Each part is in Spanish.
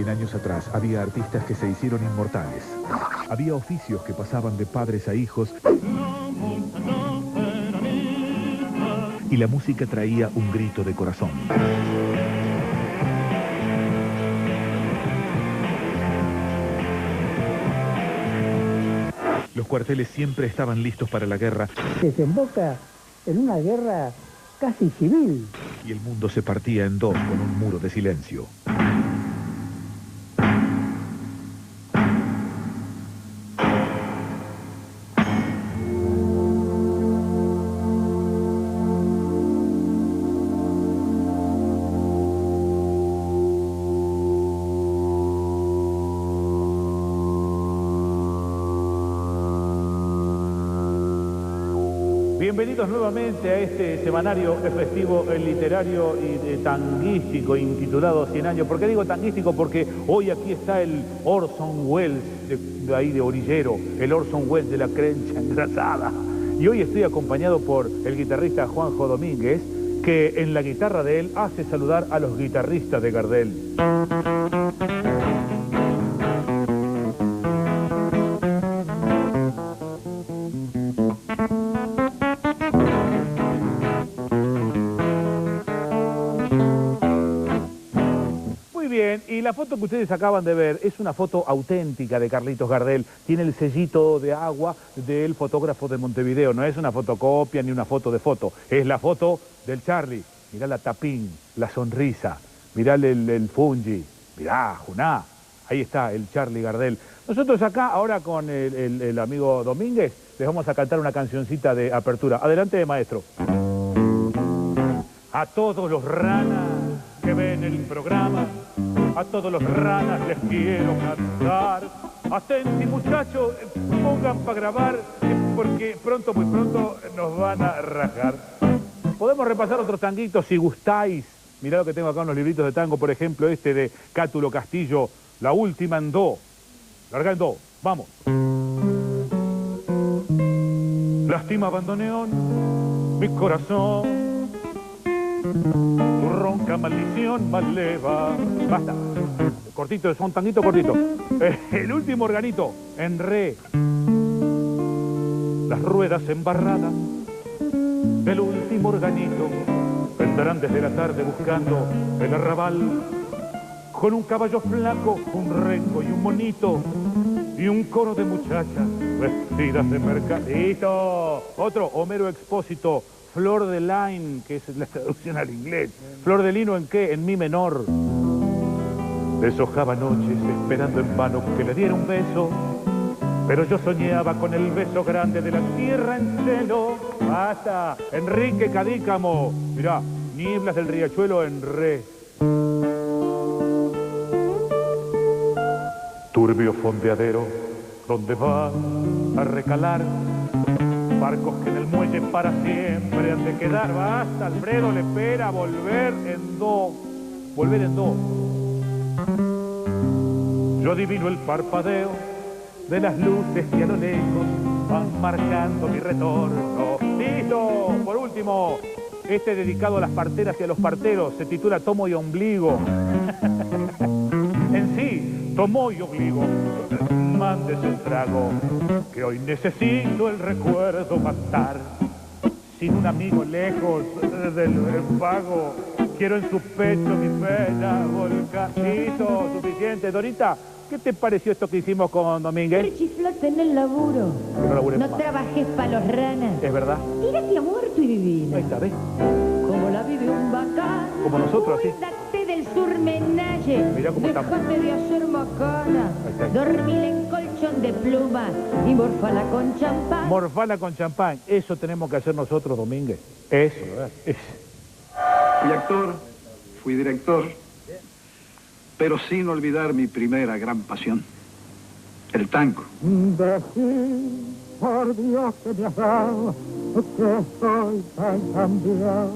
100 años atrás había artistas que se hicieron inmortales. Había oficios que pasaban de padres a hijos. Y la música traía un grito de corazón. Los cuarteles siempre estaban listos para la guerra. Desemboca en una guerra casi civil. Y el mundo se partía en dos con un muro de silencio. Bienvenidos nuevamente a este semanario festivo literario y tanguístico intitulado 100 años. ¿Por qué digo tanguístico? Porque hoy aquí está el Orson Welles, de ahí de Orillero, el Orson Welles de la Crencha Engrasada. Y hoy estoy acompañado por el guitarrista Juanjo Domínguez, que en la guitarra de él hace saludar a los guitarristas de Gardel. Y la foto que ustedes acaban de ver es una foto auténtica de Carlitos Gardel. Tiene el sellito de agua del fotógrafo de Montevideo. No es una fotocopia ni una foto de foto. Es la foto del Charlie. Mirá la tapín, la sonrisa. Mirá el fungi. Mirá, Juná. Ahí está el Charlie Gardel. Nosotros acá, ahora con el amigo Domínguez, les vamos a cantar una cancioncita de apertura. Adelante, maestro. A todos los ranas que ven el programa, a todos los ranas les quiero cantar. Atenti, muchachos, pongan para grabar, porque pronto, muy pronto, nos van a rajar. Podemos repasar otros tanguitos si gustáis. Mirá lo que tengo acá en los libritos de tango, por ejemplo, este de Cátulo Castillo, La última en do. Larga en do, vamos. Lastima bandoneón, mi corazón. Tu ronca maldición maleva. Basta. Cortito, son tanguito cortito. El último organito, en re. Las ruedas embarradas del último organito vendrán desde la tarde buscando el arrabal. Con un caballo flaco, un renco y un monito y un coro de muchachas vestidas de mercadito. Otro, Homero Expósito. Flor de Line, que es la traducción al inglés. Flor de lino, ¿en qué? En mi menor. Deshojaba noches esperando en vano que le diera un beso, pero yo soñaba con el beso grande de la tierra en celo. Basta, Enrique Cadícamo. Mirá, Nieblas del Riachuelo en re. Turbio fondeadero, donde va a recalar barcos que en el muelle para siempre han de quedar. Basta, Alfredo Lepera, volver en do. Volver en do. Yo adivino el parpadeo de las luces que a lo lejos van marcando mi retorno. ¡Listo! Por último, este dedicado a las parteras y a los parteros, se titula Tomo y Ombligo. En sí, Tomo y Ombligo. Mándese un trago, que hoy necesito el recuerdo matar. Sin un amigo lejos del pago, quiero en su pecho mi pena volcar. Listo, suficiente. Dorita, ¿qué te pareció esto que hicimos con Domínguez? El chiflote en el laburo. No trabajes para los ranas. Es verdad. Tírate a muerto y divina. Ahí está, ¿ves? Como la vive un bacán. Como nosotros, así. Cuídate del surmenaje. Mirá cómo estamos. Déjate de hacer macana. Dormir en colchón de pluma y morfala con champán. Morfala con champán. Eso tenemos que hacer nosotros, Domínguez. Eso, ¿verdad? Fui actor, fui director, pero sin olvidar mi primera gran pasión, el tango. Decir, por Dios que me has dado, que estoy tan cambiado,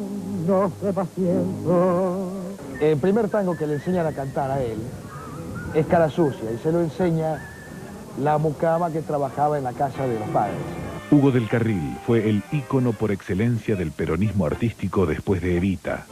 no se va siento. El primer tango que le enseñan a cantar a él es Cara Sucia, y se lo enseña la mucama que trabajaba en la casa de los padres. Hugo del Carril fue el ícono por excelencia del peronismo artístico después de Evita.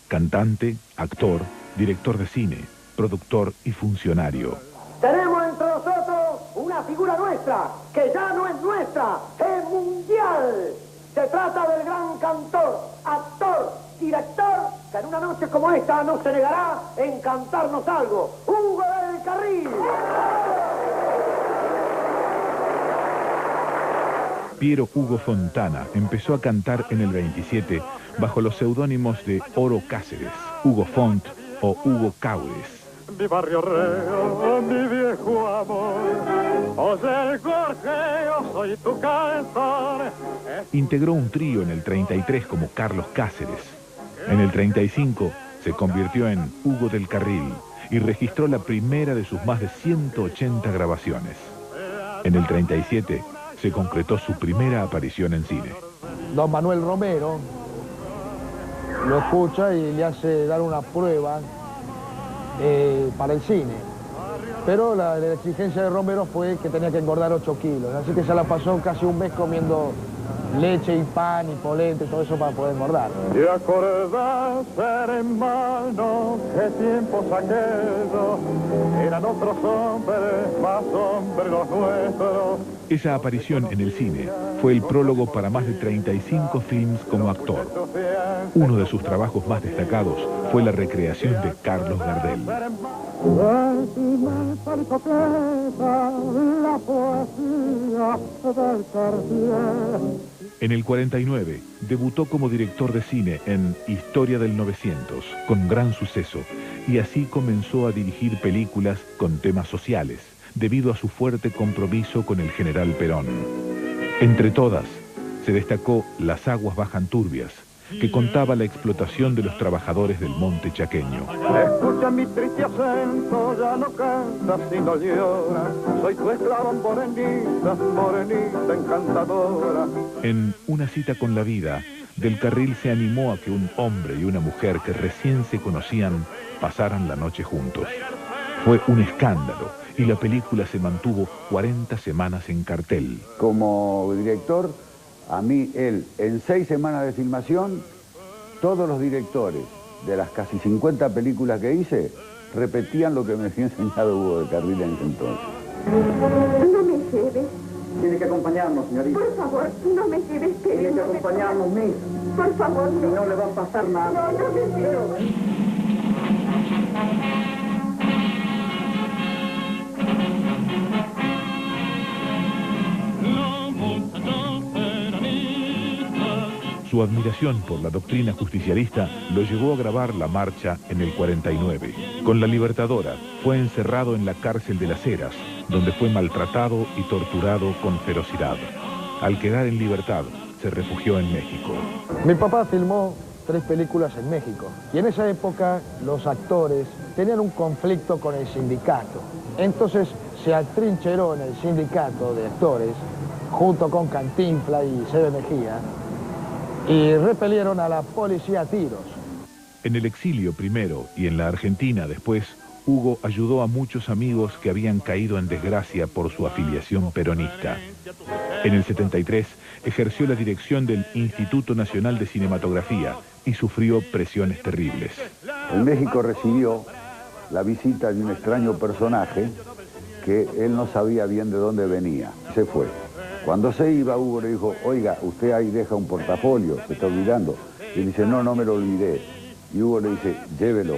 Cantante, actor, director de cine, productor y funcionario. Tenemos entre nosotros una figura nuestra, que ya no es nuestra, es mundial. Se trata del gran cantor, actor, director, que en una noche como esta no se negará en cantarnos algo. Hugo del Carril. Piero Hugo Fontana empezó a cantar en el 27 bajo los seudónimos de Oro Cáceres, Hugo Font o Hugo Cáudes. Mi barrio reo, mi viejo amor, oye el gorjeo, soy tu cantor. Integró un trío en el 33 como Carlos Cáceres. En el 35 se convirtió en Hugo del Carril y registró la primera de sus más de 180 grabaciones. En el 37 se concretó su primera aparición en cine. Don Manuel Romero lo escucha y le hace dar una prueba para el cine. Pero la exigencia de Romero fue que tenía que engordar 8 kilos. Así que se la pasó casi un mes comiendo leche y pan y polenta y todo eso para poder engordar. Y acordás, hermano, qué tiempos aquellos, eran otros hombres, más hombres los nuestros. Esa aparición en el cine fue el prólogo para más de 35 films como actor. Uno de sus trabajos más destacados fue la recreación de Carlos Gardel. En el 49 debutó como director de cine en Historia del 900, con gran suceso, y así comenzó a dirigir películas con temas sociales, debido a su fuerte compromiso con el general Perón. Entre todas, se destacó Las aguas bajan turbias, que contaba la explotación de los trabajadores del monte chaqueño. Escucha mi triste acento, ya no cantas sino lloras. Soy tu esclava morenita, morenita encantadora. En Una cita con la vida, Del Carril se animó a que un hombre y una mujer que recién se conocían pasaran la noche juntos. Fue un escándalo y la película se mantuvo 40 semanas en cartel. Como director, a mí, él, en 6 semanas de filmación, todos los directores de las casi 50 películas que hice repetían lo que me había enseñado Hugo del Carril en ese entonces. No me lleves. Tiene que acompañarnos, señorita. Por favor, no me lleves. Tiene que acompañarnos, Miss. Por favor, no. No le va a pasar nada. No, no me lleves. Su admiración por la doctrina justicialista lo llevó a grabar La Marcha en el 49. Con La Libertadora fue encerrado en la cárcel de Las Heras, donde fue maltratado y torturado con ferocidad. Al quedar en libertad, se refugió en México. Mi papá filmó 3 películas en México y en esa época los actores tenían un conflicto con el sindicato. Entonces se atrincheró en el sindicato de actores junto con Cantinflas y Sebe Mejía y repelieron a la policía a tiros. En el exilio primero y en la Argentina después, Hugo ayudó a muchos amigos que habían caído en desgracia por su afiliación peronista. En el 73 ejerció la dirección del Instituto Nacional de Cinematografía y sufrió presiones terribles. En México recibió la visita de un extraño personaje que él no sabía bien de dónde venía. Se fue. Cuando se iba, Hugo le dijo, oiga, usted ahí deja un portafolio, se está olvidando. Y él dice, no, no me lo olvidé. Y Hugo le dice, llévelo,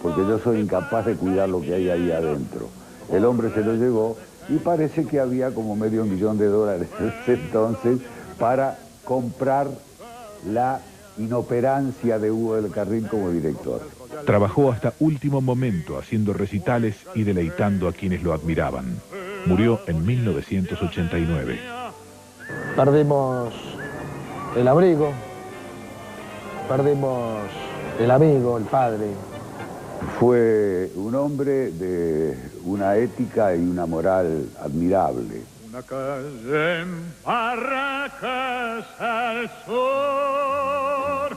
porque yo soy incapaz de cuidar lo que hay ahí adentro. El hombre se lo llevó y parece que había como $500,000 en ese entonces para comprar la inoperancia de Hugo del Carril como director. Trabajó hasta último momento haciendo recitales y deleitando a quienes lo admiraban. Murió en 1989. Perdimos el abrigo, perdimos el amigo, el padre. Fue un hombre de una ética y una moral admirable. Una calle en Barracas al sur.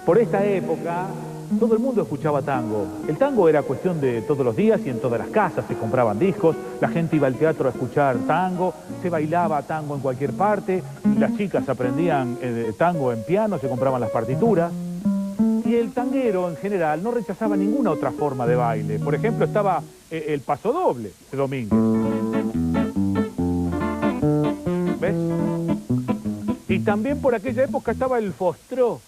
Por esta época, todo el mundo escuchaba tango. El tango era cuestión de todos los días y en todas las casas se compraban discos, la gente iba al teatro a escuchar tango, se bailaba tango en cualquier parte, las chicas aprendían tango en piano, se compraban las partituras. Y el tanguero, en general, no rechazaba ninguna otra forma de baile. Por ejemplo, estaba el paso doble de Domínguez. ¿Ves? Y también por aquella época estaba el fostró.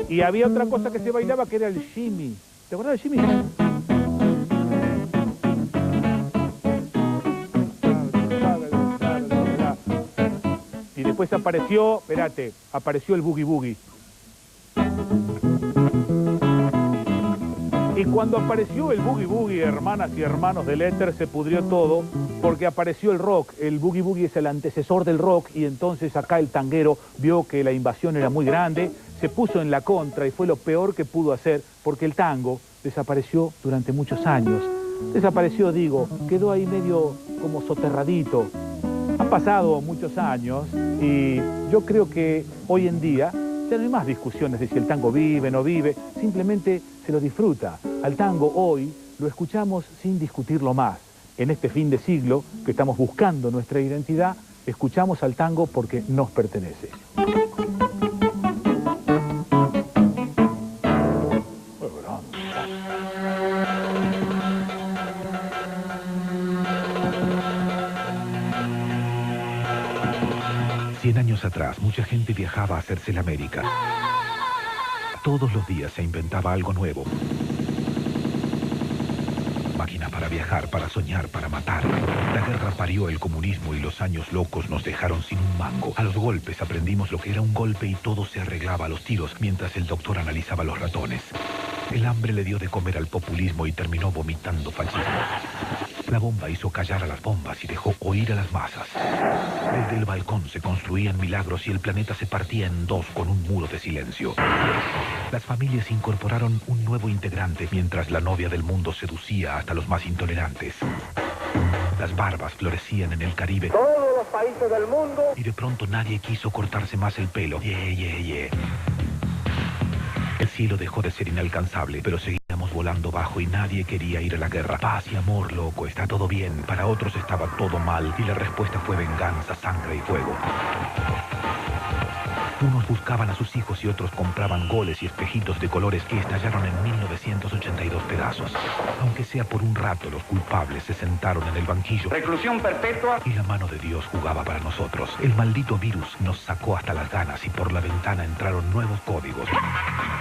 Y había otra cosa que se bailaba que era el shimmy. ¿Te acuerdas del shimmy? Y después apareció, espérate, apareció el boogie boogie. Y cuando apareció el boogie boogie, hermanas y hermanos del éter, se pudrió todo, porque apareció el rock. El boogie boogie es el antecesor del rock, y entonces acá el tanguero vio que la invasión era muy grande, se puso en la contra y fue lo peor que pudo hacer, porque el tango desapareció durante muchos años. Desapareció, digo, quedó ahí medio como soterradito. Han pasado muchos años y yo creo que hoy en día ya no hay más discusiones de si el tango vive o no vive, simplemente se lo disfruta. Al tango hoy lo escuchamos sin discutirlo más. En este fin de siglo que estamos buscando nuestra identidad, escuchamos al tango porque nos pertenece. Años atrás, mucha gente viajaba a hacerse la América. Todos los días se inventaba algo nuevo. Máquina para viajar, para soñar, para matar. La guerra parió el comunismo y los años locos nos dejaron sin un mango. A los golpes aprendimos lo que era un golpe y todo se arreglaba a los tiros mientras el doctor analizaba los ratones. El hambre le dio de comer al populismo y terminó vomitando fascismo. La bomba hizo callar a las bombas y dejó oír a las masas. Desde el balcón se construían milagros y el planeta se partía en dos con un muro de silencio. Las familias incorporaron un nuevo integrante mientras la novia del mundo seducía hasta los más intolerantes. Las barbas florecían en el Caribe. Todos los países del mundo. Y de pronto nadie quiso cortarse más el pelo. El cielo dejó de ser inalcanzable, pero seguíamos volando bajo y nadie quería ir a la guerra. Paz y amor, loco, está todo bien. Para otros estaba todo mal y la respuesta fue venganza, sangre y fuego. Unos buscaban a sus hijos y otros compraban goles y espejitos de colores que estallaron en 1982 pedazos. Aunque sea por un rato, los culpables se sentaron en el banquillo. Reclusión perpetua. Y la mano de Dios jugaba para nosotros. El maldito virus nos sacó hasta las ganas y por la ventana entraron nuevos códigos.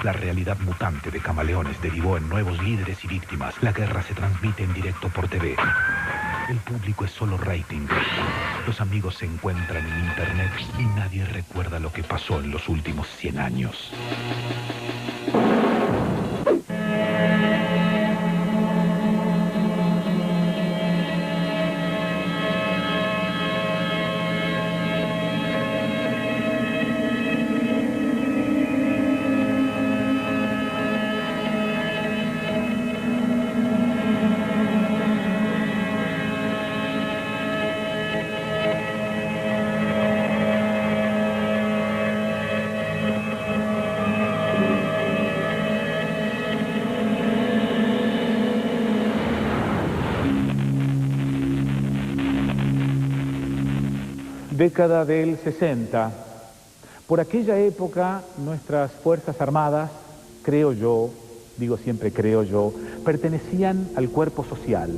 La realidad mutante de Camaleones derivó en nuevos líderes y víctimas. La guerra se transmite en directo por TV. El público es solo rating. Los amigos se encuentran en internet y nadie recuerda lo que pasó en los últimos 100 años. Década del 60. Por aquella época, nuestras Fuerzas Armadas, creo yo, digo siempre creo yo, pertenecían al cuerpo social.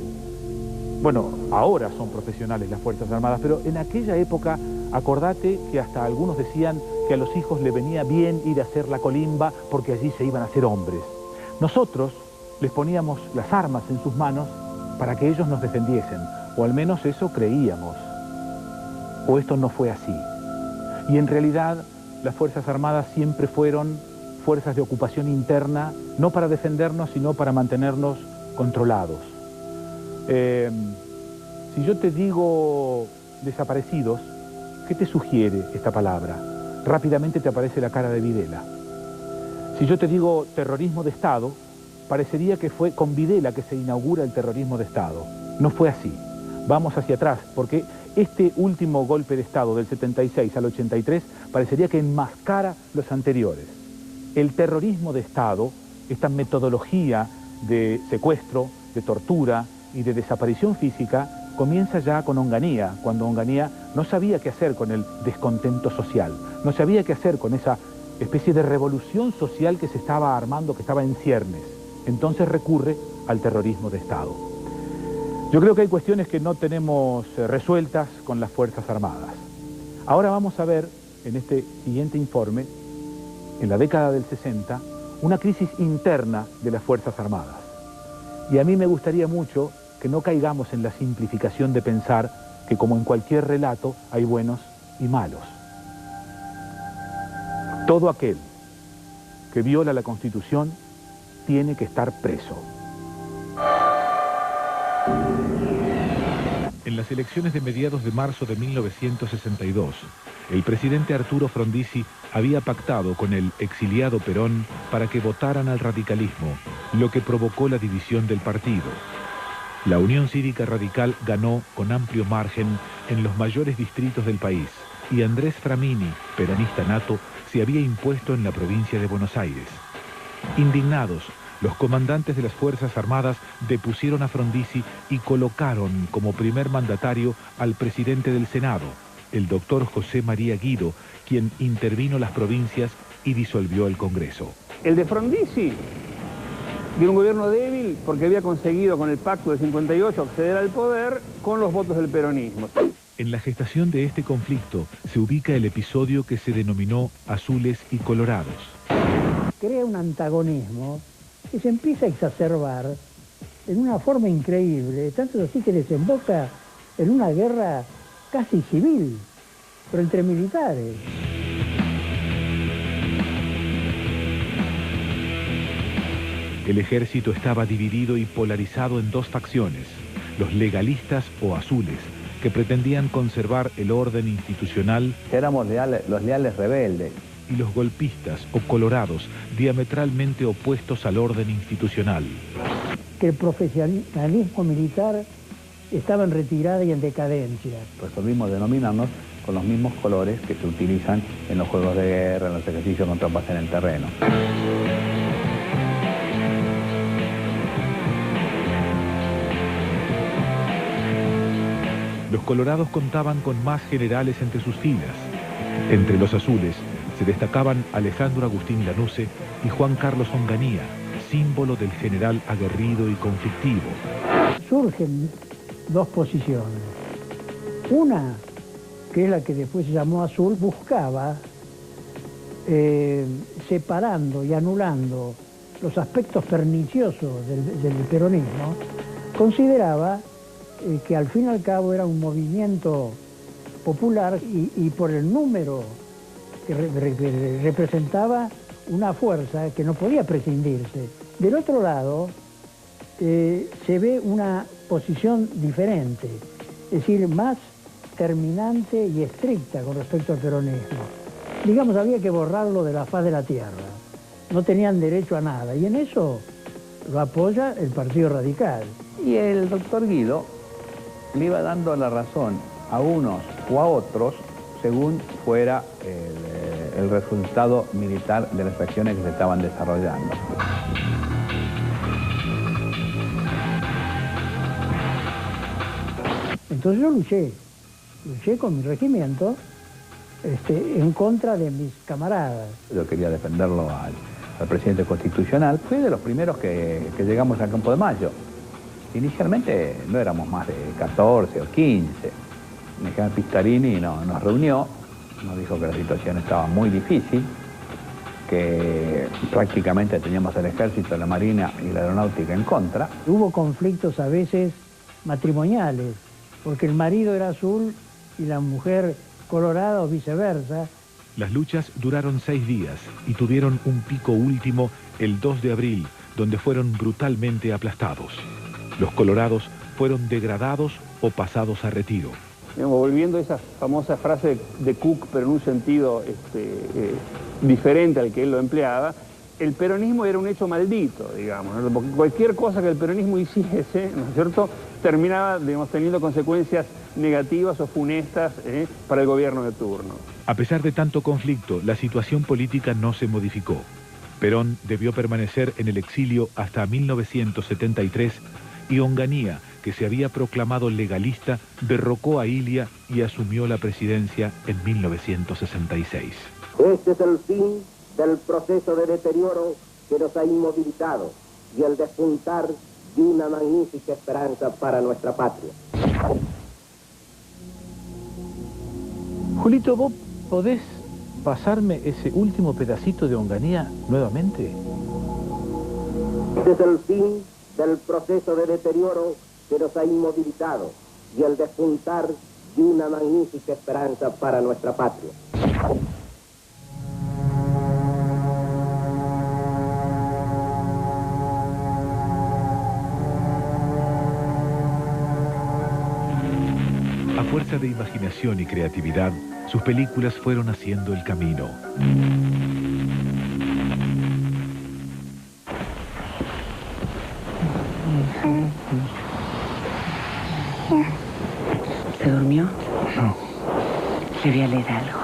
Bueno, ahora son profesionales las Fuerzas Armadas, pero en aquella época, acordate que hasta algunos decían que a los hijos les venía bien ir a hacer la colimba porque allí se iban a hacer hombres. Nosotros les poníamos las armas en sus manos para que ellos nos defendiesen, o al menos eso creíamos. O esto no fue así. Y en realidad las Fuerzas Armadas siempre fueron fuerzas de ocupación interna, no para defendernos, sino para mantenernos controlados. Si yo te digo desaparecidos, ¿qué te sugiere esta palabra? Rápidamente te aparece la cara de Videla. Si yo te digo terrorismo de Estado, parecería que fue con Videla que se inaugura el terrorismo de Estado. No fue así. Vamos hacia atrás, porque este último golpe de Estado del 76 al 83 parecería que enmascara los anteriores. El terrorismo de Estado, esta metodología de secuestro, de tortura y de desaparición física, comienza ya con Onganía, cuando Onganía no sabía qué hacer con el descontento social, no sabía qué hacer con esa especie de revolución social que se estaba armando, que estaba en ciernes. Entonces recurre al terrorismo de Estado. Yo creo que hay cuestiones que no tenemos resueltas con las Fuerzas Armadas. Ahora vamos a ver, en este siguiente informe, en la década del 60, una crisis interna de las Fuerzas Armadas. Y a mí me gustaría mucho que no caigamos en la simplificación de pensar que como en cualquier relato hay buenos y malos. Todo aquel que viola la Constitución tiene que estar preso. En las elecciones de mediados de marzo de 1962, el presidente Arturo Frondizi había pactado con el exiliado Perón para que votaran al radicalismo, lo que provocó la división del partido. La Unión Cívica Radical ganó con amplio margen en los mayores distritos del país y Andrés Framini, peronista nato, se había impuesto en la provincia de Buenos Aires. Indignados, los comandantes de las Fuerzas Armadas depusieron a Frondizi y colocaron como primer mandatario al presidente del Senado, el doctor José María Guido, quien intervino las provincias y disolvió el Congreso. El de Frondizi dio un gobierno débil porque había conseguido con el pacto del 58 acceder al poder con los votos del peronismo. En la gestación de este conflicto se ubica el episodio que se denominó Azules y Colorados. Crea un antagonismo que se empieza a exacerbar en una forma increíble, tanto así que desemboca en una guerra casi civil, pero entre militares. El ejército estaba dividido y polarizado en dos facciones, los legalistas o azules, que pretendían conservar el orden institucional. Éramos los leales rebeldes. Y los golpistas o colorados, diametralmente opuestos al orden institucional. Que el profesionalismo militar estaba en retirada y en decadencia. Resolvimos denominarnos con los mismos colores que se utilizan en los juegos de guerra, en los ejercicios con tropas en el terreno. Los colorados contaban con más generales entre sus filas. Entre los azules se destacaban Alejandro Agustín Lanusse y Juan Carlos Onganía, símbolo del general aguerrido y conflictivo. Surgen dos posiciones. Una, que es la que después se llamó azul, buscaba, separando y anulando los aspectos perniciosos del peronismo, consideraba que al fin y al cabo era un movimiento popular y por el número que representaba una fuerza que no podía prescindirse. Del otro lado, se ve una posición diferente, es decir, más terminante y estricta con respecto al peronismo. Digamos, había que borrarlo de la faz de la tierra. No tenían derecho a nada, y en eso lo apoya el Partido Radical. Y el doctor Guido le iba dando la razón a unos o a otros según fuera el resultado militar de las acciones que se estaban desarrollando. Entonces yo luché con mi regimiento en contra de mis camaradas. Yo quería defenderlo al presidente constitucional. Fui de los primeros que llegamos al Campo de Mayo. Inicialmente no éramos más de 14 o 15. El general Pistarini nos reunió, nos dijo que la situación estaba muy difícil, que prácticamente teníamos el ejército, la marina y la aeronáutica en contra. Hubo conflictos a veces matrimoniales, porque el marido era azul y la mujer colorada o viceversa. Las luchas duraron 6 días y tuvieron un pico último el 2 de abril, donde fueron brutalmente aplastados. Los colorados fueron degradados o pasados a retiro. Volviendo a esa famosa frase de Cook, pero en un sentido diferente al que él lo empleaba, el peronismo era un hecho maldito, digamos, ¿no? Porque cualquier cosa que el peronismo hiciese, ¿no es cierto?, terminaba, digamos, teniendo consecuencias negativas o funestas para el gobierno de turno. A pesar de tanto conflicto, la situación política no se modificó. Perón debió permanecer en el exilio hasta 1973 y Onganía, que que se había proclamado legalista, derrocó a Ilia y asumió la presidencia en 1966. Este es el fin del proceso de deterioro que nos ha inmovilizado y el despuntar de una magnífica esperanza para nuestra patria. Julito, ¿vos podés pasarme ese último pedacito de Onganía nuevamente? Este es el fin del proceso de deterioro que nos ha inmovilizado y el despuntar de una magnífica esperanza para nuestra patria. A fuerza de imaginación y creatividad, sus películas fueron haciendo el camino. ¿Se durmió? No. Le voy a leer algo.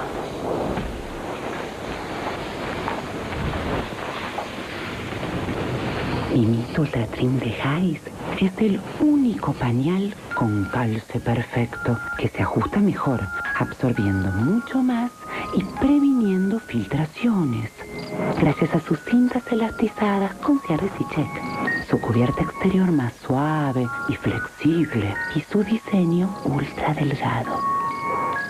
Mimito Ultra Trim de Hais es el único pañal con calce perfecto que se ajusta mejor, absorbiendo mucho más y previniendo filtraciones. Gracias a sus cintas elastizadas con cierres y check, su cubierta exterior más suave y flexible y su diseño ultra delgado.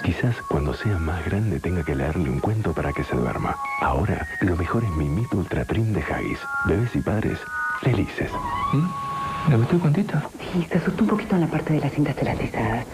Quizás cuando sea más grande tenga que leerle un cuento para que se duerma. Ahora, lo mejor es Mimito Ultra Trim de Hais. Bebés y padres felices. ¿Le gustó el cuentito? Sí, se asustó un poquito en la parte de las cintas elastizadas.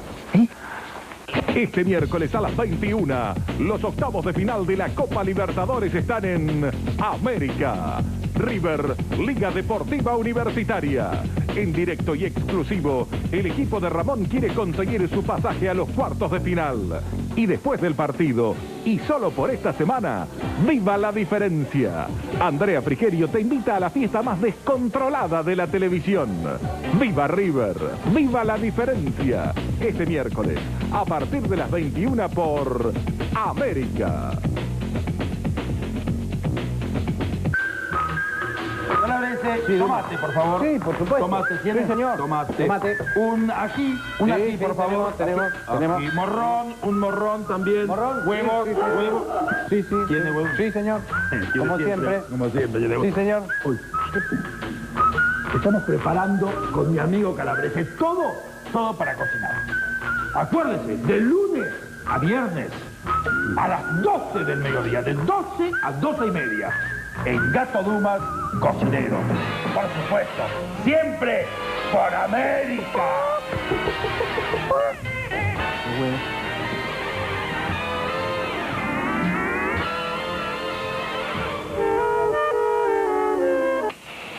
Este miércoles a las 21, los octavos de final de la Copa Libertadores están en América. River, Liga Deportiva Universitaria. En directo y exclusivo, el equipo de Ramón quiere conseguir su pasaje a los cuartos de final. Y después del partido, y solo por esta semana, ¡viva la diferencia! Andrea Frigerio te invita a la fiesta más descontrolada de la televisión. ¡Viva River! ¡Viva la diferencia! Este miércoles, a partir de las 21 por América. Sí, tomate, por favor. Sí, por supuesto. Tomate, ¿tiene? Sí, señor. Tomate. Tomate. Un ají, por favor. Tenemos. Aquí. Morrón, un morrón también. Morrón. Huevos, Sí, sí. huevos. Sí, sí. ¿Tiene huevos? Sí, señor. Como siempre. Como siempre. Sí, señor. Uy. Estamos preparando con mi amigo Calabrese todo para cocinar. Acuérdense, de lunes a viernes a las 12 del mediodía, de 12 a 12:30, en Gato Dumas, cocinero. Por supuesto, siempre por América.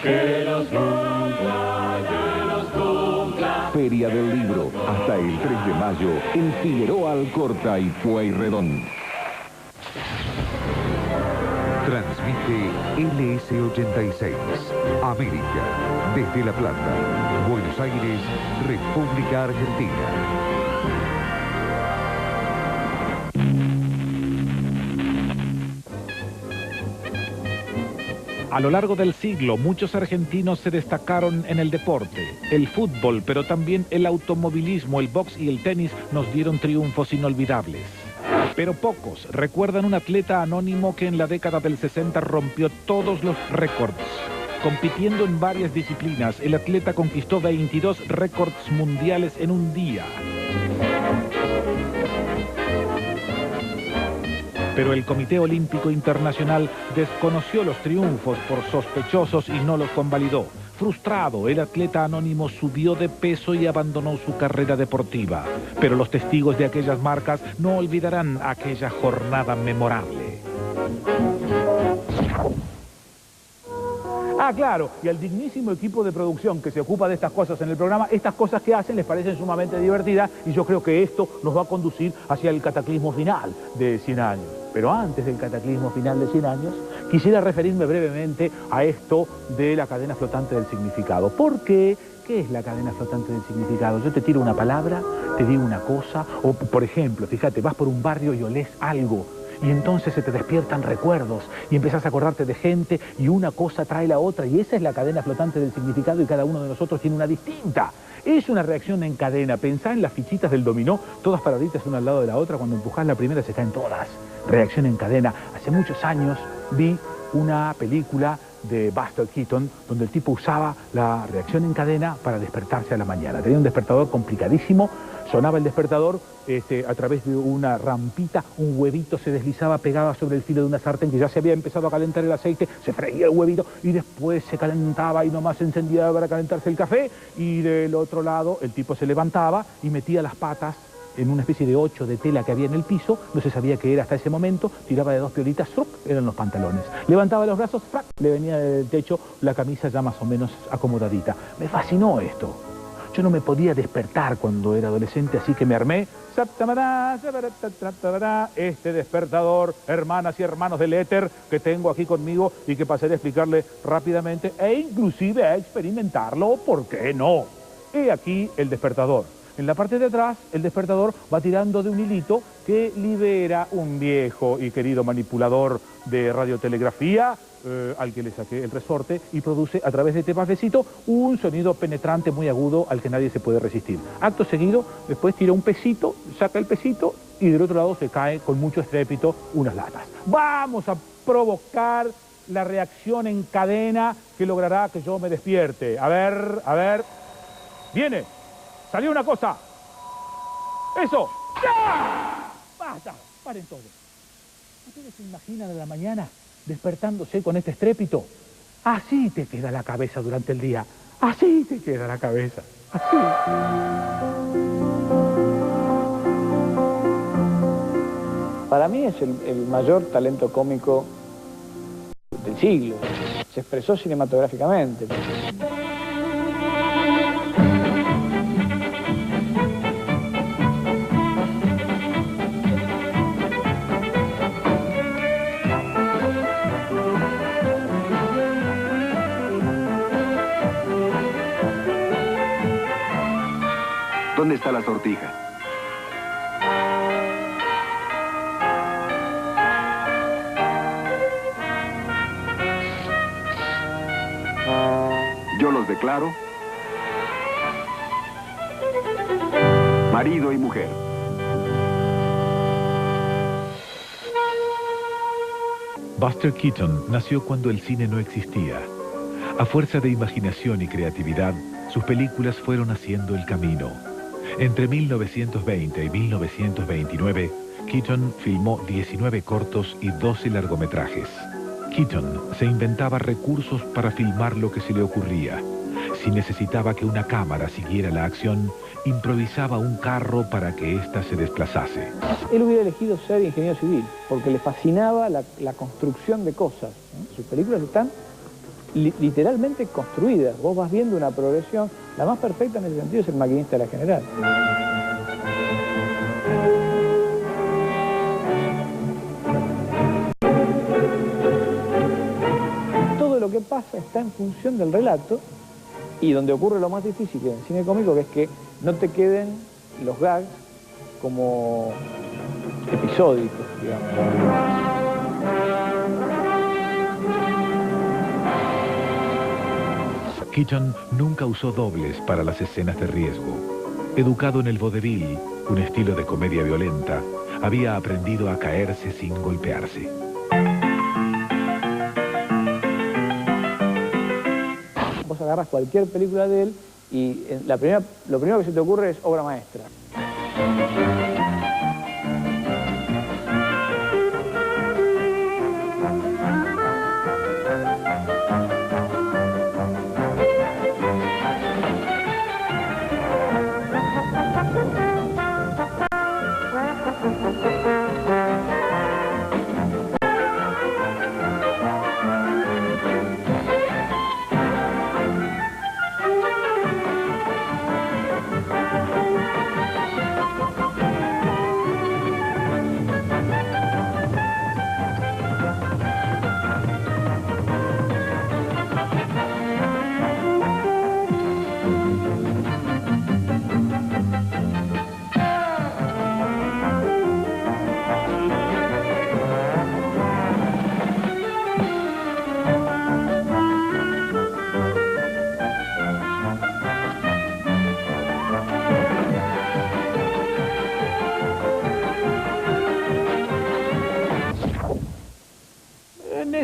Que los cumpla. Feria del Libro, hasta el 3 de mayo, en Figueroa Alcorta y Pueyrredón. Transmite LS86, América, desde La Plata, Buenos Aires, República Argentina. A lo largo del siglo, muchos argentinos se destacaron en el deporte. El fútbol, pero también el automovilismo, el box y el tenis nos dieron triunfos inolvidables. Pero pocos recuerdan un atleta anónimo que en la década del 60 rompió todos los récords. Compitiendo en varias disciplinas, el atleta conquistó 22 récords mundiales en un día. Pero el Comité Olímpico Internacional desconoció los triunfos por sospechosos y no los convalidó. Frustrado, el atleta anónimo subió de peso y abandonó su carrera deportiva. Pero los testigos de aquellas marcas no olvidarán aquella jornada memorable. Ah, claro, y al dignísimo equipo de producción que se ocupa de estas cosas en el programa, estas cosas que hacen les parecen sumamente divertidas y yo creo que esto nos va a conducir hacia el cataclismo final de 100 años. Pero antes del cataclismo final de 100 años, quisiera referirme brevemente a esto de la cadena flotante del significado. ¿Por qué? ¿Qué es la cadena flotante del significado? Yo te tiro una palabra, te digo una cosa, o por ejemplo, fíjate, vas por un barrio y olés algo. y entonces se te despiertan recuerdos y empezás a acordarte de gente y una cosa trae la otra y esa es la cadena flotante del significado y cada uno de nosotros tiene una distinta. Es una reacción en cadena. Pensá en las fichitas del dominó, todas paraditas una al lado de la otra, cuando empujás la primera se caen todas. Reacción en cadena. Hace muchos años vi una película de Buster Keaton, donde el tipo usaba la reacción en cadena para despertarse a la mañana. Tenía un despertador complicadísimo, sonaba el despertador a través de una rampita, un huevito se deslizaba, pegaba sobre el filo de una sartén que ya se había empezado a calentar el aceite, se freía el huevito y después se calentaba y nomás se encendía para calentarse el café y del otro lado el tipo se levantaba y metía las patas en una especie de 8 de tela que había en el piso, no se sabía qué era hasta ese momento, tiraba de 2 piolitas, ¡truc!, eran los pantalones. Levantaba los brazos, ¡frac!, le venía del techo la camisa ya más o menos acomodadita. Me fascinó esto. Yo no me podía despertar cuando era adolescente, así que me armé este despertador, hermanas y hermanos del éter, que tengo aquí conmigo y que pasaré a explicarle rápidamente e inclusive a experimentarlo, ¿por qué no? He aquí el despertador. En la parte de atrás, el despertador va tirando de un hilito que libera un viejo y querido manipulador de radiotelegrafía, al que le saqué el resorte, y produce a través de este papelcito un sonido penetrante muy agudo al que nadie se puede resistir. Acto seguido, después tira un pesito, saca el pesito y del otro lado se cae con mucho estrépito unas latas. Vamos a provocar la reacción en cadena que logrará que yo me despierte. A ver, viene. ¡Salió una cosa! ¡Eso! ¡Ya! ¡Basta! ¡Paren todos! ¿Ustedes se imaginan a la mañana despertándose con este estrépito? Así te queda la cabeza durante el día. Así te queda la cabeza. Así. Para mí es el mayor talento cómico del siglo. Se expresó cinematográficamente. ¿Dónde está la sortija? Yo los declaro marido y mujer. Buster Keaton nació cuando el cine no existía. A fuerza de imaginación y creatividad, sus películas fueron haciendo el camino. Entre 1920 y 1929, Keaton filmó 19 cortos y 12 largometrajes. Keaton se inventaba recursos para filmar lo que se le ocurría. Si necesitaba que una cámara siguiera la acción, improvisaba un carro para que ésta se desplazase. Él hubiera elegido ser ingeniero civil, porque le fascinaba la construcción de cosas, ¿no? Sus películas están literalmente construidas. Vos vas viendo una progresión. La más perfecta en ese sentido es El maquinista de la General. Todo lo que pasa está en función del relato y donde ocurre lo más difícil en el cine cómico, que es que no te queden los gags como episódicos, digamos. Keaton nunca usó dobles para las escenas de riesgo. Educado en el vodevil, un estilo de comedia violenta, había aprendido a caerse sin golpearse. Vos agarras cualquier película de él y lo primero que se te ocurre es obra maestra.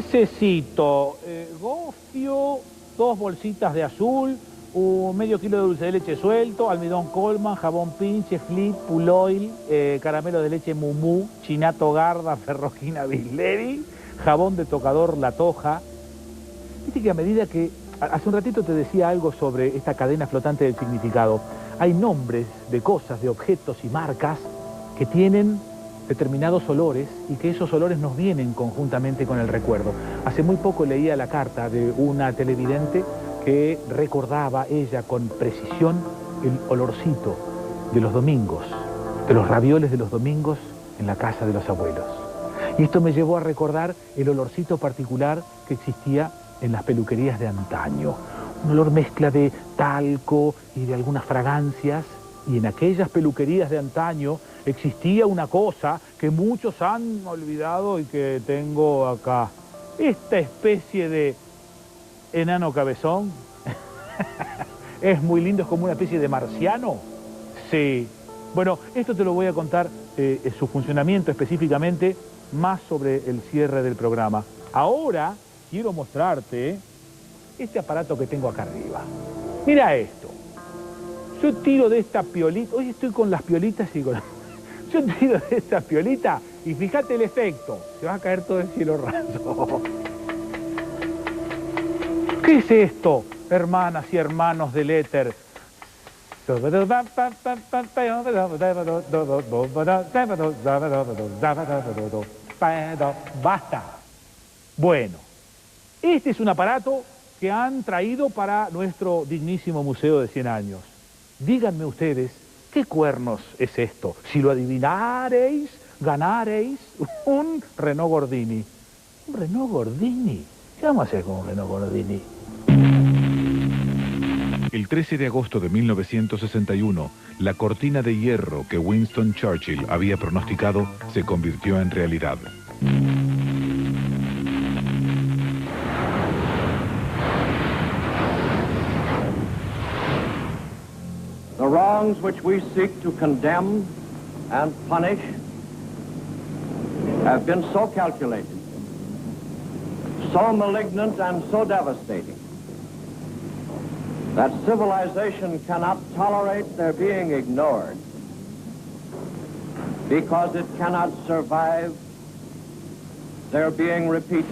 Necesito gofio, 2 bolsitas de azul, medio kilo de dulce de leche suelto, almidón Colman, jabón Pinche, Flip, Puloil, caramelo de leche Mumú, chinato Garda, ferrojina Bisleri, jabón de tocador La Toja. Viste que a medida que... Hace un ratito te decía algo sobre esta cadena flotante del significado. Hay nombres de cosas, de objetos y marcas que tienen determinados olores y que esos olores nos vienen conjuntamente con el recuerdo. Hace muy poco leía la carta de una televidente que recordaba ella con precisión el olorcito de los domingos, de los ravioles de los domingos en la casa de los abuelos. Y esto me llevó a recordar el olorcito particular que existía en las peluquerías de antaño. Un olor mezcla de talco y de algunas fragancias. Y en aquellas peluquerías de antaño existía una cosa que muchos han olvidado y que tengo acá. Esta especie de enano cabezón. Es muy lindo, es como una especie de marciano. Sí. Bueno, esto te lo voy a contar, su funcionamiento específicamente, más sobre el cierre del programa. Ahora quiero mostrarte este aparato que tengo acá arriba. Mira esto. Yo tiro de esta piolita. Hoy estoy con las piolitas y con... Yo tiro de esta piolita y fíjate el efecto. Se va a caer todo el cielo raso. ¿Qué es esto, hermanas y hermanos del éter? Basta. Bueno, este es un aparato que han traído para nuestro dignísimo Museo de 100 años. Díganme ustedes, ¿qué cuernos es esto? Si lo adivinareis, ganareis un Renault Gordini. ¿Un Renault Gordini? ¿Qué vamos a hacer con un Renault Gordini? El 13 de agosto de 1961, la cortina de hierro que Winston Churchill había pronosticado se convirtió en realidad. The wrongs which we seek to condemn and punish have been so calculated, so malignant and so devastating that civilization cannot tolerate their being ignored because it cannot survive their being repeated.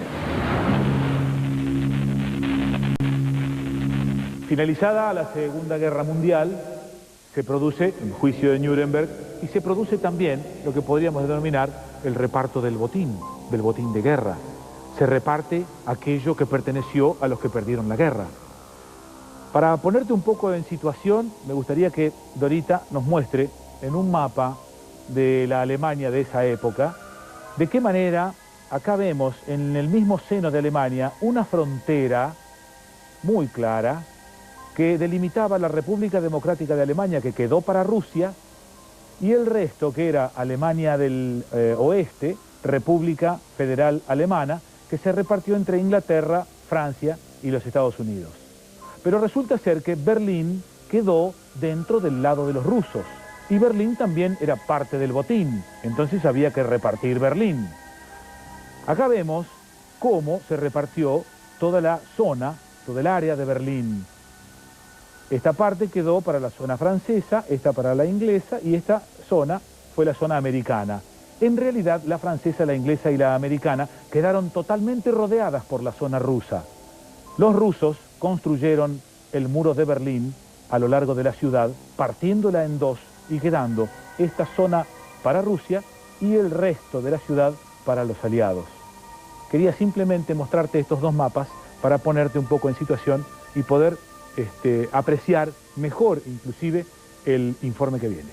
Finalizada la Segunda Guerra Mundial, se produce el juicio de Nuremberg y se produce también lo que podríamos denominar el reparto del botín de guerra. Se reparte aquello que perteneció a los que perdieron la guerra. Para ponerte un poco en situación, me gustaría que Dorita nos muestre en un mapa de la Alemania de esa época, de qué manera acá vemos en el mismo seno de Alemania una frontera muy clara que delimitaba la República Democrática de Alemania, que quedó para Rusia, y el resto, que era Alemania del Oeste, República Federal Alemana, que se repartió entre Inglaterra, Francia y los Estados Unidos. Pero resulta ser que Berlín quedó dentro del lado de los rusos, y Berlín también era parte del botín, entonces había que repartir Berlín. Acá vemos cómo se repartió toda la zona, todo el área de Berlín. Esta parte quedó para la zona francesa, esta para la inglesa, y esta zona fue la zona americana. En realidad, la francesa, la inglesa y la americana quedaron totalmente rodeadas por la zona rusa. Los rusos construyeron el muro de Berlín a lo largo de la ciudad, partiéndola en dos y quedando esta zona para Rusia y el resto de la ciudad para los aliados. Quería simplemente mostrarte estos dos mapas para ponerte un poco en situación y poder apreciar mejor inclusive el informe que viene.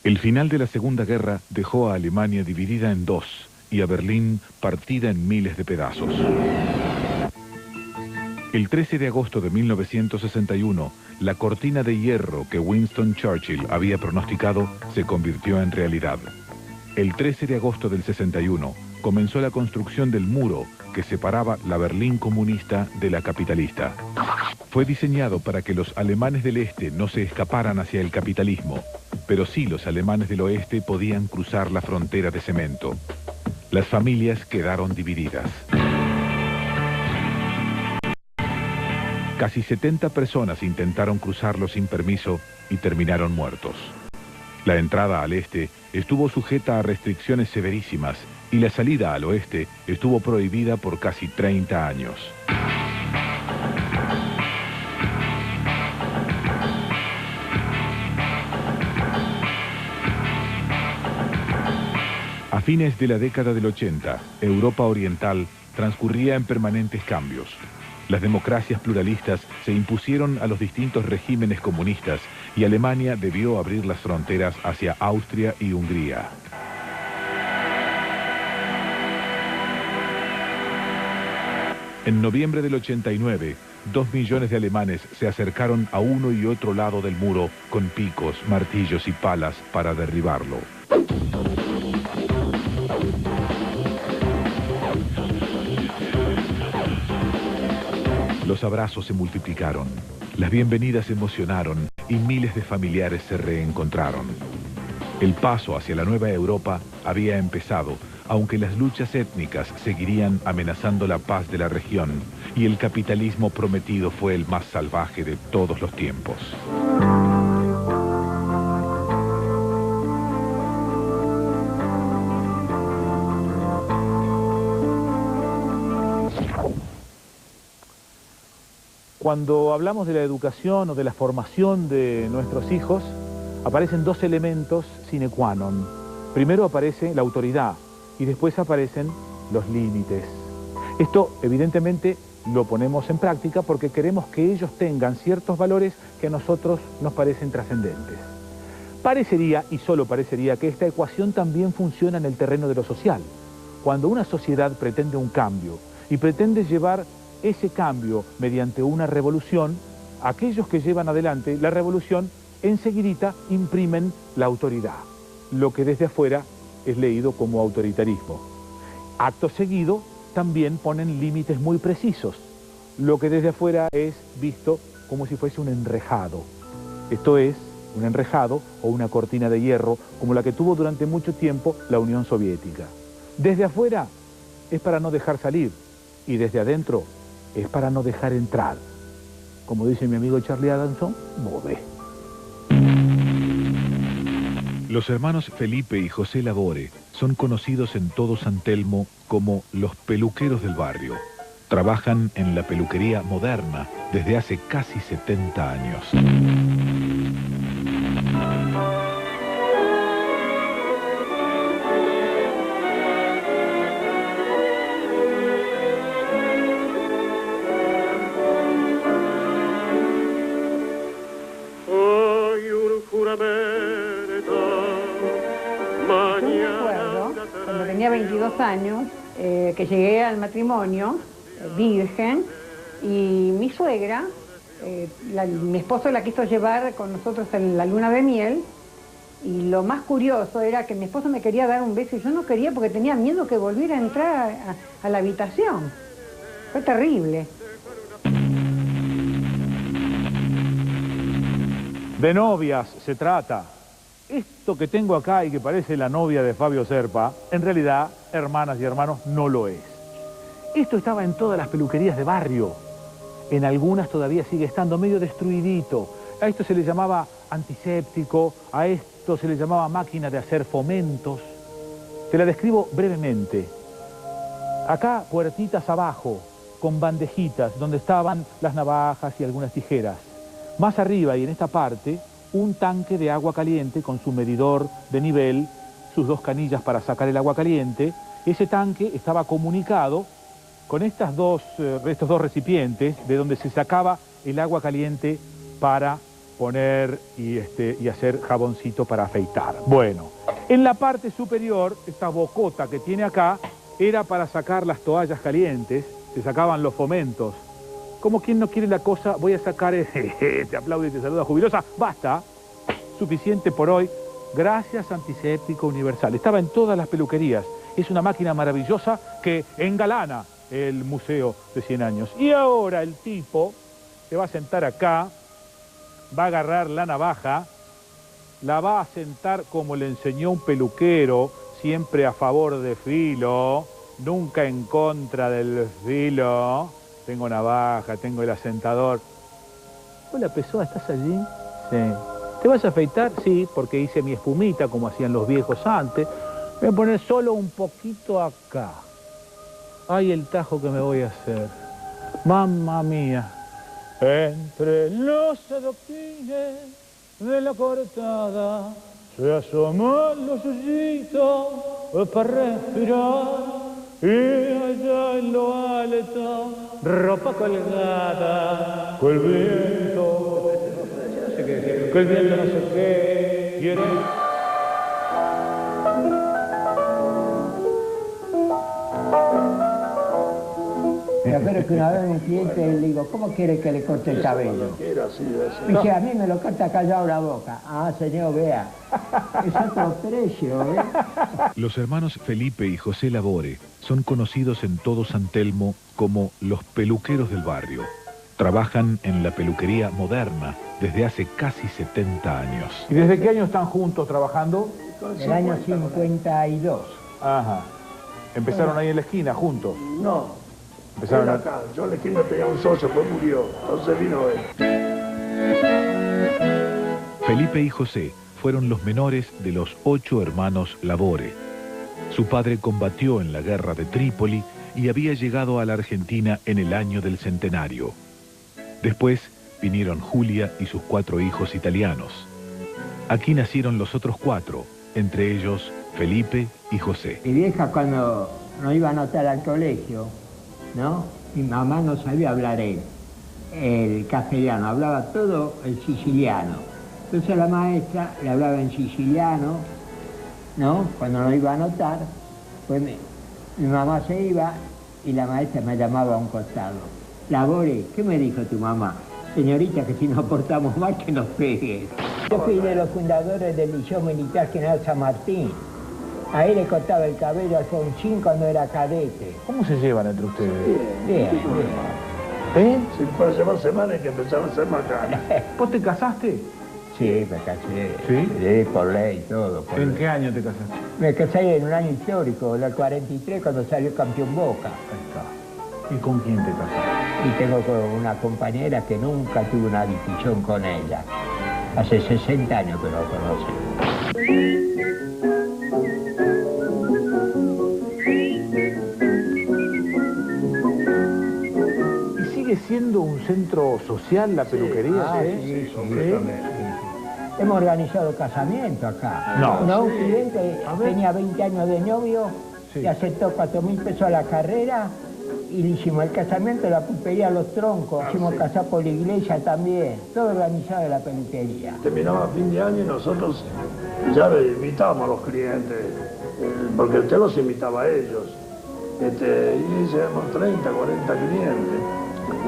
El final de la Segunda Guerra dejó a Alemania dividida en dos y a Berlín partida en miles de pedazos. El 13 de agosto de 1961, la cortina de hierro que Winston Churchill había pronosticado se convirtió en realidad. El 13 de agosto del 61 comenzó la construcción del muro que separaba la Berlín comunista de la capitalista. Fue diseñado para que los alemanes del este no se escaparan hacia el capitalismo, pero sí los alemanes del oeste podían cruzar la frontera de cemento. Las familias quedaron divididas. Casi 70 personas intentaron cruzarlo sin permiso y terminaron muertos. La entrada al este estuvo sujeta a restricciones severísimas y la salida al oeste estuvo prohibida por casi 30 años. A fines de la década del 80, Europa Oriental transcurría en permanentes cambios. Las democracias pluralistas se impusieron a los distintos regímenes comunistas y Alemania debió abrir las fronteras hacia Austria y Hungría. En noviembre del 89, 2 millones de alemanes se acercaron a uno y otro lado del muro con picos, martillos y palas para derribarlo. Los abrazos se multiplicaron, las bienvenidas se emocionaron y miles de familiares se reencontraron. El paso hacia la nueva Europa había empezado, aunque las luchas étnicas seguirían amenazando la paz de la región y el capitalismo prometido fue el más salvaje de todos los tiempos. Cuando hablamos de la educación o de la formación de nuestros hijos, aparecen dos elementos sine qua non. Primero aparece la autoridad y después aparecen los límites. Esto, evidentemente, lo ponemos en práctica porque queremos que ellos tengan ciertos valores que a nosotros nos parecen trascendentes. Parecería, y solo parecería, que esta ecuación también funciona en el terreno de lo social. Cuando una sociedad pretende un cambio y pretende llevar ese cambio mediante una revolución, aquellos que llevan adelante la revolución enseguidita imprimen la autoridad, lo que desde afuera es leído como autoritarismo. Acto seguido también ponen límites muy precisos, lo que desde afuera es visto como si fuese un enrejado. Esto es, un enrejado o una cortina de hierro como la que tuvo durante mucho tiempo la Unión Soviética. Desde afuera es para no dejar salir y desde adentro es para no dejar entrar. Como dice mi amigo Charlie Adamson, bobé. Los hermanos Felipe y José Labore son conocidos en todo San Telmo como los peluqueros del barrio. Trabajan en la peluquería moderna desde hace casi 70 años. Cuando tenía 22 años, que llegué al matrimonio, virgen, y mi suegra, mi esposo la quiso llevar con nosotros en la luna de miel, y lo más curioso era que mi esposo me quería dar un beso y yo no quería porque tenía miedo que volviera a entrar a la habitación. Fue terrible. De novias se trata. Esto que tengo acá y que parece la novia de Fabio Serpa, en realidad, hermanas y hermanos, no lo es. Esto estaba en todas las peluquerías de barrio. En algunas todavía sigue estando medio destruidito. A esto se le llamaba antiséptico, a esto se le llamaba máquina de hacer fomentos. Te la describo brevemente. Acá, puertitas abajo, con bandejitas, donde estaban las navajas y algunas tijeras. Más arriba y en esta parte, un tanque de agua caliente con su medidor de nivel, sus dos canillas para sacar el agua caliente. Ese tanque estaba comunicado con estos dos recipientes de donde se sacaba el agua caliente para poner y hacer jaboncito para afeitar. Bueno, en la parte superior, esta bocota que tiene acá, era para sacar las toallas calientes, se sacaban los fomentos. Como quien no quiere la cosa, voy a sacar, te aplaude y te saluda jubilosa, basta, suficiente por hoy, Gracias Antiséptico Universal. Estaba en todas las peluquerías. Es una máquina maravillosa que engalana el museo de 100 años. Y ahora el tipo se va a sentar acá, va a agarrar la navaja, la va a sentar como le enseñó un peluquero, siempre a favor de filo, nunca en contra del filo. Tengo navaja, tengo el asentador. Hola, Pessoa, ¿estás allí? Sí. ¿Te vas a afeitar? Sí, porque hice mi espumita como hacían los viejos antes. Voy a poner solo un poquito acá. Ay, el tajo que me voy a hacer. Mamma mía. Entre los adoquines de la cortada se asoman los hoyitos para respirar. Y allá en lo alto, ropa colgada, con el viento, no sé qué, con el viento no sé qué, quiere. Me acuerdo que una vez un cliente le digo, ¿cómo quiere que le corte el cabello? Dice, a mí me lo corta callado la boca. Ah, señor, vea, es otro precio, ¿eh? Los hermanos Felipe y José Labore son conocidos en todo San Telmo como los peluqueros del barrio. Trabajan en la peluquería moderna desde hace casi 70 años. ¿Y desde qué año están juntos trabajando? El año 52. Ajá. ¿Empezaron ahí en la esquina juntos? No. Empezaron acá. Yo en la esquina tenía un socio, pues murió. Entonces vino él. Felipe y José fueron los menores de los 8 hermanos Labore. Su padre combatió en la guerra de Trípoli y había llegado a la Argentina en el año del centenario. Después vinieron Julia y sus 4 hijos italianos. Aquí nacieron los otros 4, entre ellos Felipe y José. Mi vieja cuando nos iba a anotar al colegio, ¿no? Mi mamá no sabía hablar el castellano, hablaba todo el siciliano. Entonces la maestra le hablaba en siciliano, ¿no? Cuando nos iba a anotar, pues mi mamá se iba y la maestra me llamaba a un costado. Labore, ¿qué me dijo tu mamá? Señorita, que si nos portamos mal, que nos pegues. Yo fui de los fundadores del Liceo Militar General San Martín. Ahí le cortaba el cabello a Alfonsín cuando era cadete. ¿Cómo se llevan entre ustedes? Bien. ¿Eh? Si puede llevar semanas que empezaron a ser macanas. ¿Vos te casaste? Sí, me casé. ¿Sí? Sí, por ley, todo. ¿En qué año te casaste? Me casé en un año histórico, en el 43, cuando salió campeón Boca. Ahí está. ¿Y con quién te casaste? Y tengo una compañera que nunca tuve una discusión con ella. Hace 60 años que lo conocí. ¿Sigue siendo un centro social la peluquería? Sí. Hemos organizado casamiento acá. No. Un cliente tenía 20 años de novio, y aceptó 4.000 pesos a la carrera y le hicimos el casamiento, la pulpería Los Troncos, hicimos casar por la iglesia también, todo organizado en la peluquería. Terminaba fin de año y nosotros ya le invitábamos a los clientes, porque usted los invitaba a ellos. Y hicimos 30, 40 clientes.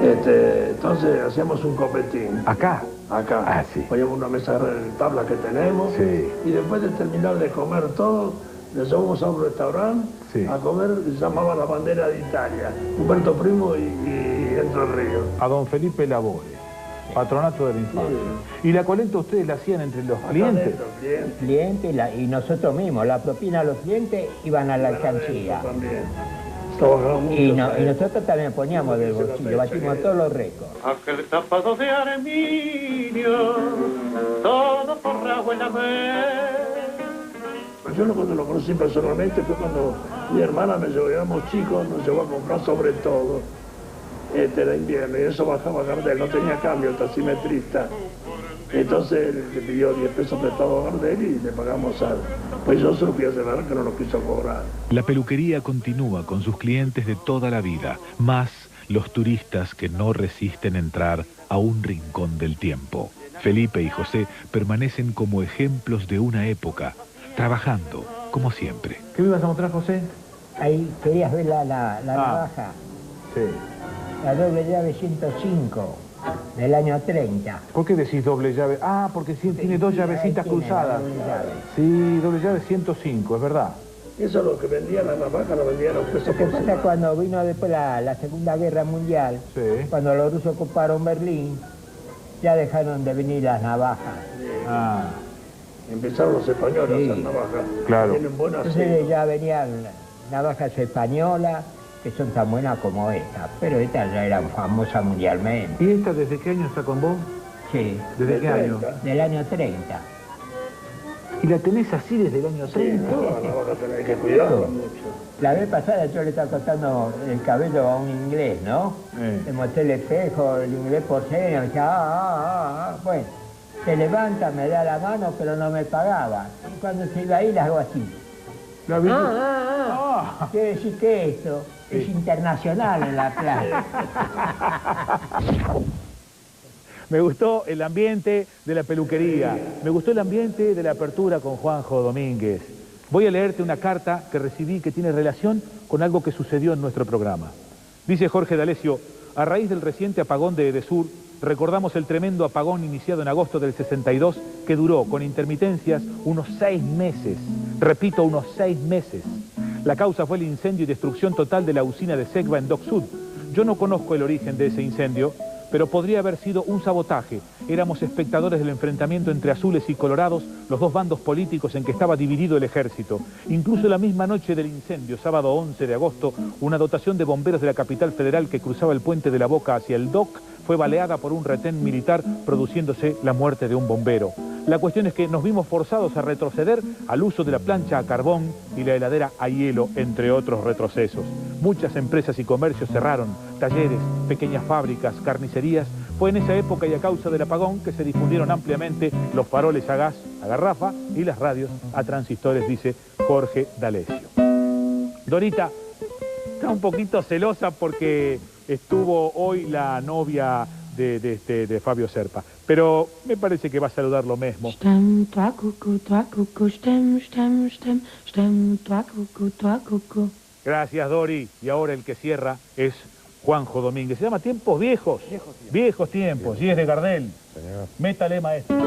Entonces hacíamos un copetín. ¿Acá? Acá. Ah, sí. Poníamos una mesa de tabla que tenemos. Sí. Y después de terminar de comer todo, nos llevamos a un restaurante a comer, se llamaba La Bandera de Italia. Humberto Primo y Entre Ríos. A don Felipe Labore, patronato de la infancia. ¿Y la coleta ustedes la hacían entre los clientes? Clientes y nosotros mismos. La propina a los clientes iban a la alcancía. Y nosotros también poníamos del bolsillo, batimos todos los récords. Aquel tapado de Arminio, todo forrado en la Yo cuando lo conocí personalmente fue cuando mi hermana me llevó, éramos chicos, nos llevó a comprar sobre todo. Era invierno y eso bajaba Gardel, no tenía cambio, el taximetrista. Entonces le pidió 10 pesos prestado a Gardel y le pagamos algo. Pues yo se lo fui a llevar que no lo quiso cobrar. La peluquería continúa con sus clientes de toda la vida, más los turistas que no resisten entrar a un rincón del tiempo. Felipe y José permanecen como ejemplos de una época, trabajando como siempre. ¿Qué me ibas a mostrar, José? Ahí querías ver la navaja. Sí. La doble llave 105. del año 30. ¿Por qué decís doble llave? Ah, porque sí, tiene dos llavecitas cruzadas. Sí, doble llave 105, es verdad. Eso es lo que vendía la navaja, lo vendían a un peso por semana. Cuando vino después la Segunda Guerra Mundial, cuando los rusos ocuparon Berlín, ya dejaron de venir las navajas. Ah. Empezaron los españoles a hacer navajas. Claro. Tienen buenas. Entonces ya venían navajas españolas, que son tan buenas como esta, pero estas ya eran famosas mundialmente. ¿Y esta desde qué año está con vos? Sí. ¿Desde qué año? Del año 30. ¿Y la tenés así desde el año 30? Sí, toda la navaja tenés que cuidarla mucho. La vez pasada yo le estaba cortando el cabello a un inglés, ¿no? Le mostré el espejo, el inglés por señas, me decía, bueno, se levanta, me da la mano, pero no me pagaba. Y cuando se iba ahí, la hago así. Quiere decir que esto es internacional en la playa. Me gustó el ambiente de la peluquería, me gustó el ambiente de la apertura con Juanjo Domínguez. Voy a leerte una carta que recibí que tiene relación con algo que sucedió en nuestro programa. Dice Jorge D'Alessio, a raíz del reciente apagón de Edesur, recordamos el tremendo apagón iniciado en agosto del 62 que duró con intermitencias unos 6 meses. Repito, unos 6 meses. La causa fue el incendio y destrucción total de la usina de Segva en Dock Sud. Yo no conozco el origen de ese incendio, pero podría haber sido un sabotaje. Éramos espectadores del enfrentamiento entre azules y colorados, los dos bandos políticos en que estaba dividido el ejército. Incluso la misma noche del incendio, sábado 11 de agosto, una dotación de bomberos de la capital federal que cruzaba el puente de la Boca hacia el Dock fue baleada por un retén militar, produciéndose la muerte de un bombero. La cuestión es que nos vimos forzados a retroceder al uso de la plancha a carbón y la heladera a hielo, entre otros retrocesos. Muchas empresas y comercios cerraron, talleres, pequeñas fábricas, carnicerías. Fue en esa época y a causa del apagón que se difundieron ampliamente los faroles a gas, a garrafa, y las radios a transistores, dice Jorge D'Alessio. Dorita está un poquito celosa porque estuvo hoy la novia de Fabio Serpa, pero me parece que va a saludar lo mismo. Gracias, Dori. Y ahora el que cierra es Juanjo Domínguez. Se llama Tiempos Viejos. Viejos tiempos. Y es de Gardel. Métale, maestro.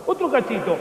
Otro cachito.